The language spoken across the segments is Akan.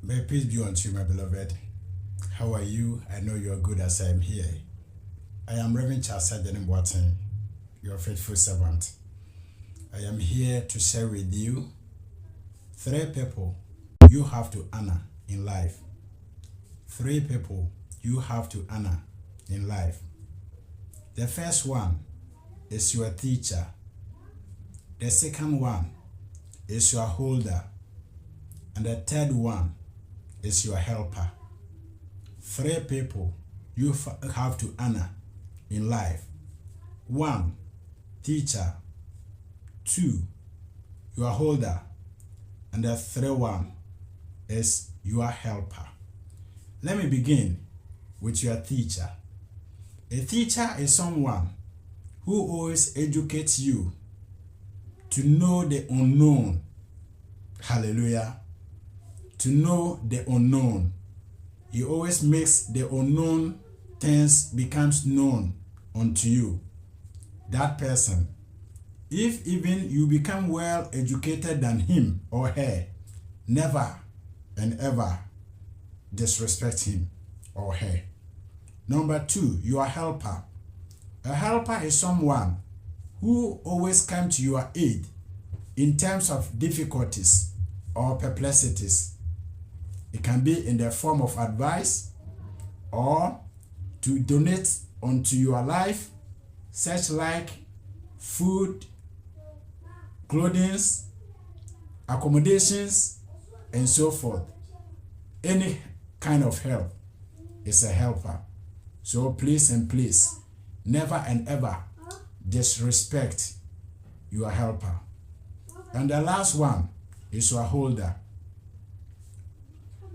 May peace be unto you, my beloved. How are you? I know you are good as I am here. I am Reverend Charles Sergeant Boateng, your faithful servant. I am here to share with you 3 people you have to honor in life. 3 people you have to honor in life. The first one is your teacher. The second one is your holder. And the third one is your helper. 3 people you have to honor in life. 1, teacher. 2, your holder. And the third one is your helper. Let me begin with your teacher. A teacher is someone who always educates you to know the unknown. Hallelujah. To know the unknown. He always makes the unknown things becomes known unto you. That person, if even you become well educated than him or her, never and ever disrespect him or her. Number 2, your helper. A helper is someone who always comes to your aid in terms of difficulties or perplexities. It can be in the form of advice or to donate unto your life, such like food, clothing, accommodations, and so forth. Any kind of help is a helper. So please and please, never and ever disrespect your helper. And the last one is your holder.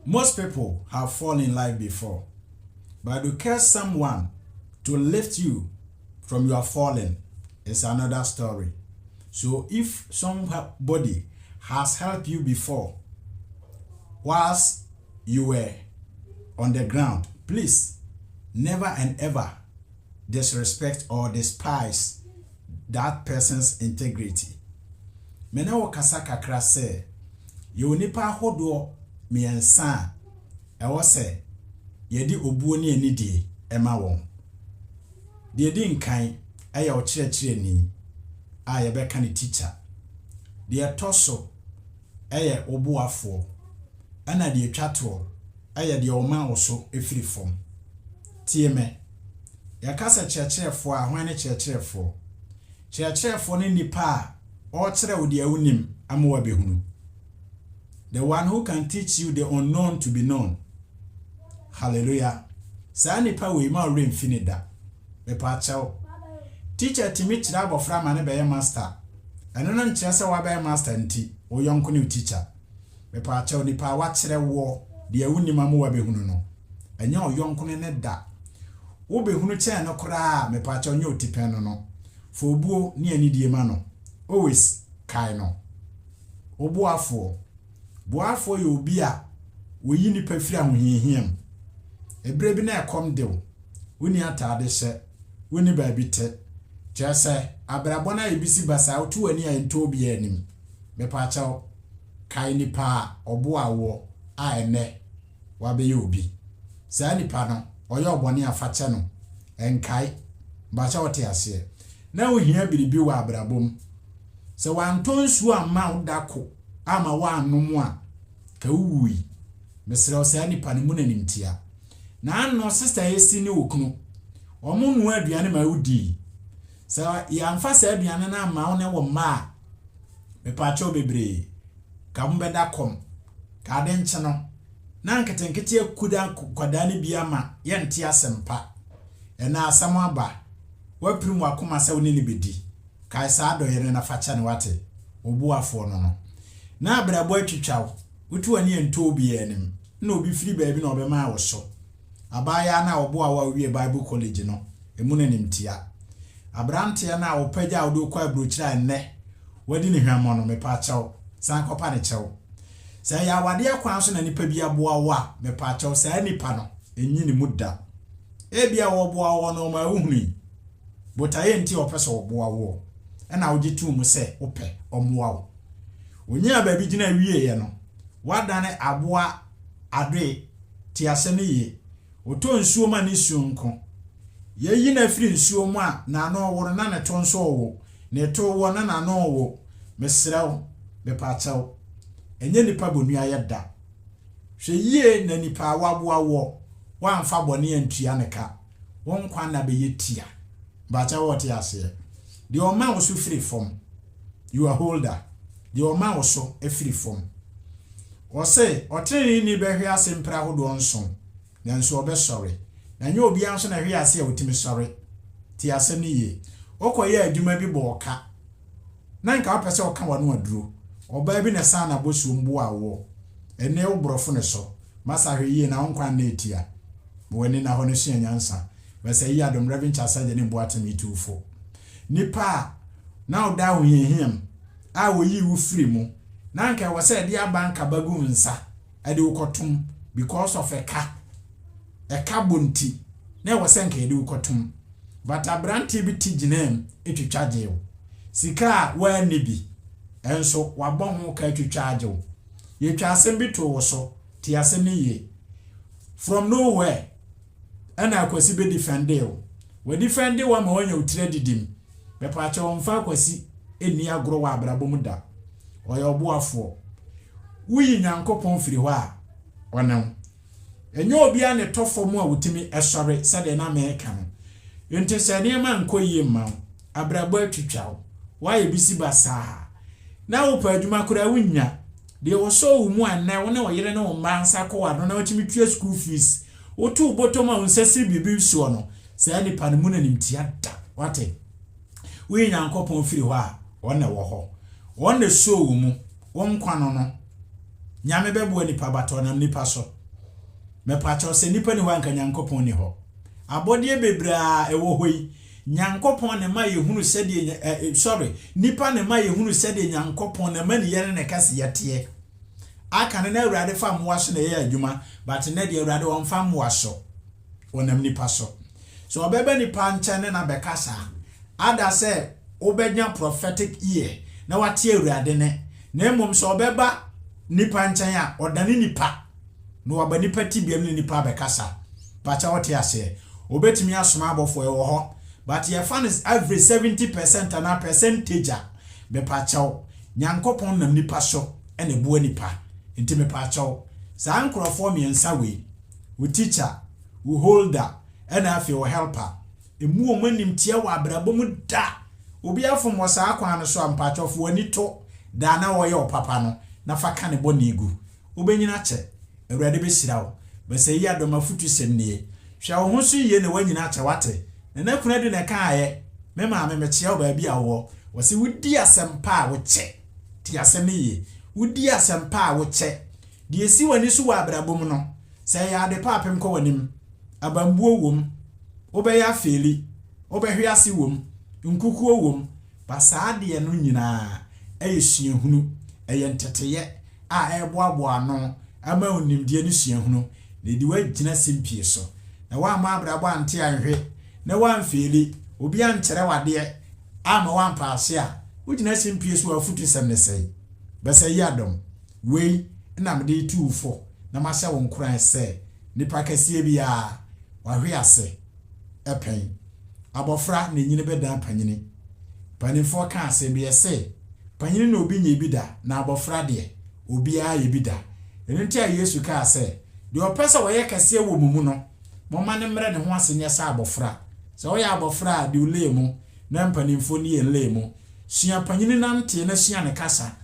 Most people have fallen in life before, but to catch someone to lift you from your falling is another story. So if somebody has helped you before whilst you were on the ground, please never and ever disrespect or despise that person's integrity. Mena wo kasa kakra se yo nipa hodo miensa ewo se yedi obuo ne anidie ema won. De di nkan eya o kirekire ni a ye beka ne teacher. De toso eye obuafo ana de twato eye de oma oso efiri fom. Tie me yakasa kirekirefo a hwan ne kirekirefo. Kirekirefo ne nipa a o kire wo de awunim amwa behunu. The one who can teach you the unknown to be known. Hallelujah. Sa nipa we ma ore mfinida. Me pa chawo. Teacher timi kira abofra ma ne be master. Eno no nkire se wa be master nti wo yonko ne teacher. Me pa chawo nipa wa kire wo de awunim amwa behunu no. Enya o yonko ne da. Wo behunu che no kora me pa chawo nye otipen no. Fo obuo ne anidie ma no. Always kai no. Obuafo boafo ye obi a woyi nipa firi ahohiahiem. Ebre bi na ekom dew. Woni atade hye. Woni ba bi te. Kyese abrabo na ebisi basa otu ani a ento obi anim. Me pa chawo kai nipa oboawo a ene wa be ye obi. Sa nipa no oye obone afache no enkai ba chawo te ase. Na ohia biribi wa abrabom. Se wantonsu ama udako ama wa anomu a ka wuwi mesre osa nipa ne mu nanimtia na anno sister esi ni okunu omo nu aduane ma wudi se ya mfa sa aduane na ma wo ne wo ma me pa cho bebre ka mbeda kom ka de nche no na nketenkete akuda kwada ne bia ma ye nte asempa na asam aba wapirim akoma se wo ne bedi kai sa do yere na facha ne wate obuafo no na abrabo atwitwawo utu ani ento obi anim na obi firi baabi na obema awo so abaya na oboawa wie Bible College no emu na nimtia abrantia na opaja odo kwa brochira nne wadi ne hwamo no mepa chawo san kopa ne chawo sa ya wade akwan so na nipa bi aboawa mepa chawo sa nipa no enyi ne muda ebia wo boawo no ma uhuni botaye nti opese wo boawo na ogitu mu se ope omoawo onya ba bi gina wie ye no wadane aboa ade ti asene ye oto nsuo ma ne suo nko ye yi na firi nsuo mu a na no wo na ne to nso wo ne to wo na no wo mesrew be pachaw enye nipa bonua ye da hwe yie na nipa waboa wo wamfa bone antua ne ka won kwa na be yetia bacha wo ti ase de o ma wo so free from you are holder de o ma wo so e free from o say o tren ni be hwe ase mpra hodo nso nanso obe sorry na nye obi anso na hwe ase a wotimi sorry ti ase ni ye okoye adwuma bi bo oka na nka opese oka wano aduro oba bi na sa na bosu mbo awo ene wo brofo ne so masa hwe ye na onkwa na etia woni na hono hye nyansa bese yi adom Reverend Chasaje ne boate me tufo nipa na oda wo yehim a wo yi wo free mu na nka wo se de abanka bagu nsa ade wo kotum because of a bonti na wo se nka ade wo kotum but abranti bi tiginem etwitwaje wo sika wa nibi enso wabon ho ka etwitwaje wo ye twasem bi to wo so ti asem ni ye from nowhere ana akwasi be defende wo we defende wa ma wonya utire didim be pa cha wonfa akwasi eni agro wa abrabom da oye oboafo wuyi nyankopon firi ho a onam enye obi a ne tofo mu a wutimi esore sade na me ka no enti sade ma nkoyie ma abrabo atwitwa wa ye bisi basa na wo pa adwuma kura wunya de wo so wo mu anna wo na wo yere na wo mansa ko wa no na wotimi tue school fees otu bottom a unsesi bibi so no se ni panemu na nimtia da wate we nyankopon firi ho a wona wo ho wona so wo mu won kwano no nyame bebo ni pa bato na nipa so me pacho se nipa ni ho anka nyankopon ni ho abodie bebra ewo hoi nyankopon ne ma yehunu sede sorry nipa ne ma yehunu sede nyankopon ne ma ni yere ne kase yete aka ne na awurade fa moaso na ye adwuma but ne de awurade won fa moaso wonam nipa so so obebe nipa nchene na bekasa ada se obenya prophetic ear na wate awurade ne na emom so obeba nipa nchen a odane nipa no waba nipa tibiam ne nipa bekasa pacha wote ase obetimi asoma abofo e wo ho but your fan is average 70% and a percentage be pacha nyankopon nam nipa so ene buo nipa enti me pacha sa nkrofo miensa we teacher we holder and afi we helper emu omanim tie wa abrabom da obi afom wasa akwan so ampacha fo ani to da na wo ye opapa no na fa ka ne boni egu obenyina che awurade be sirawo be se yi adoma futu semnie hwa wo ho so ye ne wanyina che wate na kuna de ne kaaye me ma me chia ba bi awo wo se wudi asempa wo che ti asem ye wudi asempa wo che de esi wani so wa abrabom no se ya de papem ko wanim abambuo wom obeya feli obehwiase wom nkukuo wom basaade no nyina eyesua eye nteteye a eboaboa no ama onimdie ne sua hunu na di wagina simpie so na wa ma abrabo ante anhwe na wa mfeli obi ankyere wade ama wa mpaase a wagina simpie so afutu sem ne sei besa yi adom wei na mede tuufo na ma hya won kuran se nipa kasie bia wa hwe ase epen abofra na nyine bedan panyini panifo ka ase bia se panyini na obi nye bida na abofra de obi a ye bida enti a Yesu ka ase de opesa wo ye kasie wo mumu no moma ne mre ne ho ase nye sa abofra so wo ya abofra de ulemu na mpanimfo ni ye lemu sua panyini na nte na sua ne kasa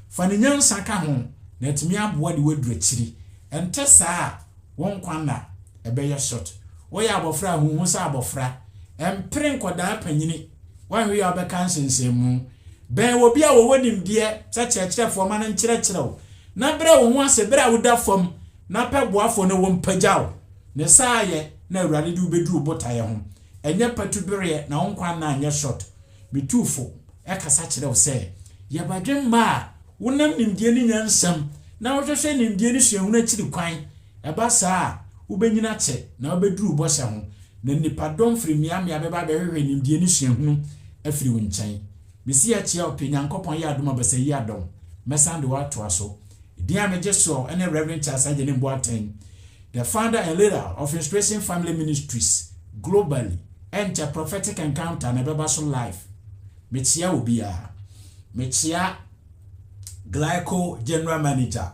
fa ne nyansa ka ho na etimi aboa de wadura chiri ente saa won kwanna ebe ye shot wo ya abofra hu sa abofra empre nkoda panyini wa hwe ya obeka nsensemu ben wo bia wo wonim die kyerɛkyerɛfo ma na nkyerɛkyerɛw na bere wo ho ase bere woda fam na pɛboafo ne wo mpagyaw ne saaye na awurade de ubeduru botaye ho enye patubere na wonkwa na anya shot bitufo ekasa kyerɛw sɛ yabadwen ma wonam nimdie ni nyansam na wohwehwɛ nimdie ni suahunu akiri kwan eba saa ubenyina kye na obeduru bɔhyɛ ho na nipadɔm firi miamia beba behwehwɛ nimdie ni suahunu afiri wo nkyɛn Mesi ya chia opi nyankopon ya adoma bese yi adom mesande watu aso Dear Majestor and Reverend Charles Ajenim Boateng, the founder and leader of Inspiration Family Ministries globally, enter prophetic encounter and Bebaso life. Metia Ubia, Metia Glyco General Manager,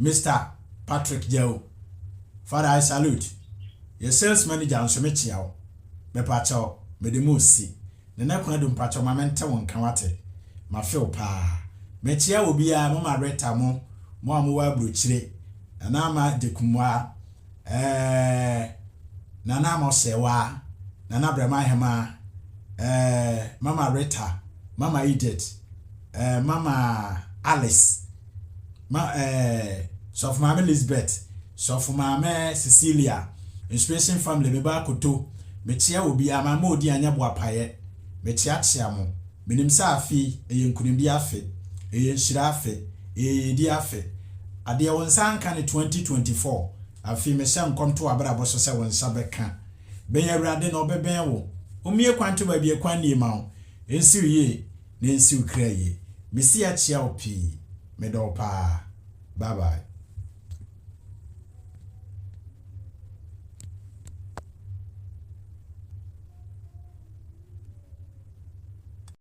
Mr. Patrick Joe. Father, I salute your sales manager and Sometia, Mepacho, Medemusi, the Nakwadum Pacho Mamenta won Kawate, Mafio Pa, Metia Ubia, Mama Retamo, Mamua Bruchre, Anama de Kumwa, Nana Mosewa, Nana Bramahema, Mama Reta, Mama Edith, Mama Alice, so for Mama Elizabeth, so for Mama Cecilia, Inspiration Family, Meba Koto, Metia will be a mammo dianya paye, Metia Chiamo, Minim Safi, a Yankunimbiafe, a Yanshirafe, a Diafe, a dear one san can 2024, a female son come to Abrabosa 7 Sabeka, Benya Radin or Bebewo, Umia Quantum by be a quandy mount, Ensu ye, Nensu Cray, Messia Chiao P, Medopa, bye bye.